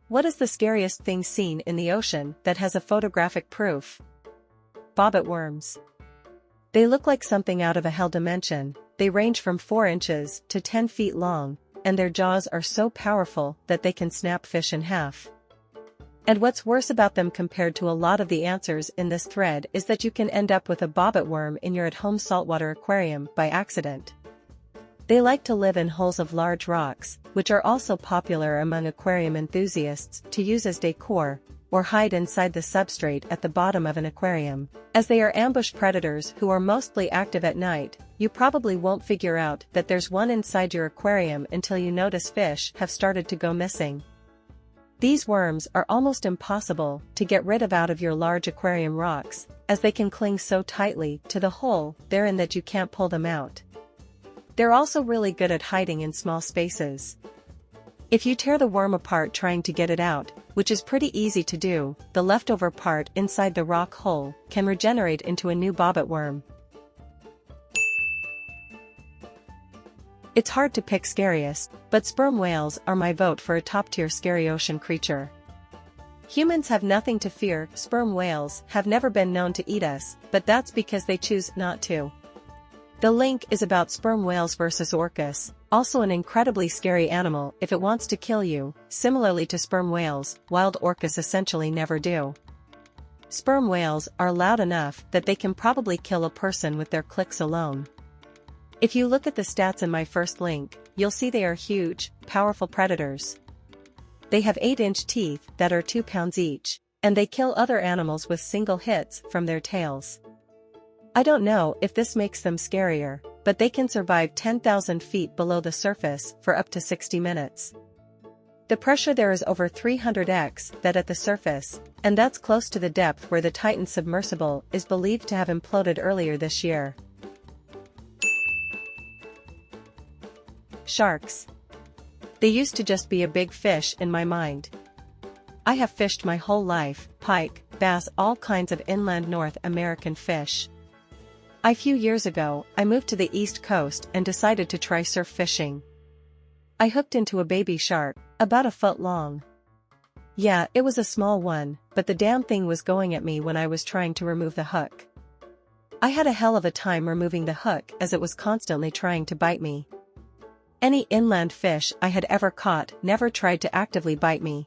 What is the scariest thing seen in the ocean that has a photographic proof? Bobbit worms. They look like something out of a hell dimension. They range from 4 inches to 10 feet long, and their jaws are so powerful that they can snap fish in half. And what's worse about them compared to a lot of the answers in this thread is that you can end up with a bobbit worm in your at-home saltwater aquarium by accident. They like to live in holes of large rocks, which are also popular among aquarium enthusiasts to use as decor, or hide inside the substrate at the bottom of an aquarium. As they are ambush predators who are mostly active at night, you probably won't figure out that there's one inside your aquarium until you notice fish have started to go missing. These worms are almost impossible to get rid of out of your large aquarium rocks, as they can cling so tightly to the hole they're in that you can't pull them out. They're also really good at hiding in small spaces. If you tear the worm apart trying to get it out, which is pretty easy to do, the leftover part inside the rock hole can regenerate into a new bobbit worm. It's hard to pick scariest, but sperm whales are my vote for a top-tier scary ocean creature. Humans have nothing to fear. Sperm whales have never been known to eat us, but that's because they choose not to. The link is about sperm whales versus orcas, also an incredibly scary animal if it wants to kill you. Similarly to sperm whales, wild orcas essentially never do. Sperm whales are loud enough that they can probably kill a person with their clicks alone. If you look at the stats in my first link, you'll see they are huge, powerful predators. They have 8-inch teeth that are 2 pounds each, and they kill other animals with single hits from their tails. I don't know if this makes them scarier, but they can survive 10,000 feet below the surface for up to 60 minutes. The pressure there is over 300x that at the surface, and that's close to the depth where the Titan submersible is believed to have imploded earlier this year. Sharks. They used to just be a big fish in my mind. I have fished my whole life, pike, bass, all kinds of inland North American fish. A few years ago, I moved to the East Coast and decided to try surf fishing. I hooked into a baby shark, about a foot long. Yeah, it was a small one, but the damn thing was going at me when I was trying to remove the hook. I had a hell of a time removing the hook as it was constantly trying to bite me. Any inland fish I had ever caught never tried to actively bite me.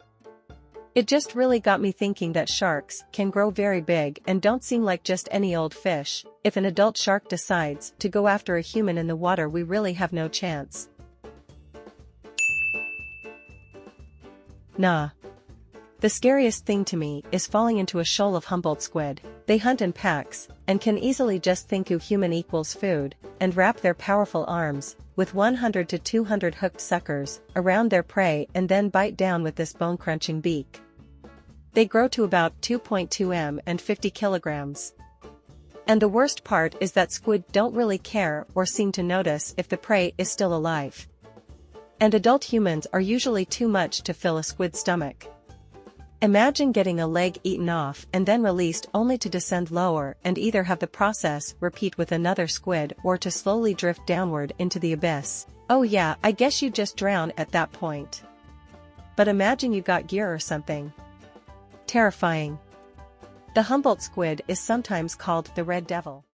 It just really got me thinking that sharks can grow very big and don't seem like just any old fish. If an adult shark decides to go after a human in the water, we really have no chance. Nah. The scariest thing to me is falling into a shoal of Humboldt squid. They hunt in packs, and can easily just think of human equals food, and wrap their powerful arms, with 100 to 200 hooked suckers, around their prey and then bite down with this bone-crunching beak. They grow to about 2.2 m and 50 kilograms. And the worst part is that squid don't really care or seem to notice if the prey is still alive. And adult humans are usually too much to fill a squid's stomach. Imagine getting a leg eaten off and then released only to descend lower and either have the process repeat with another squid or to slowly drift downward into the abyss. Oh yeah, I guess you'd just drown at that point. But imagine you got gear or something. Terrifying. The Humboldt squid is sometimes called the Red Devil.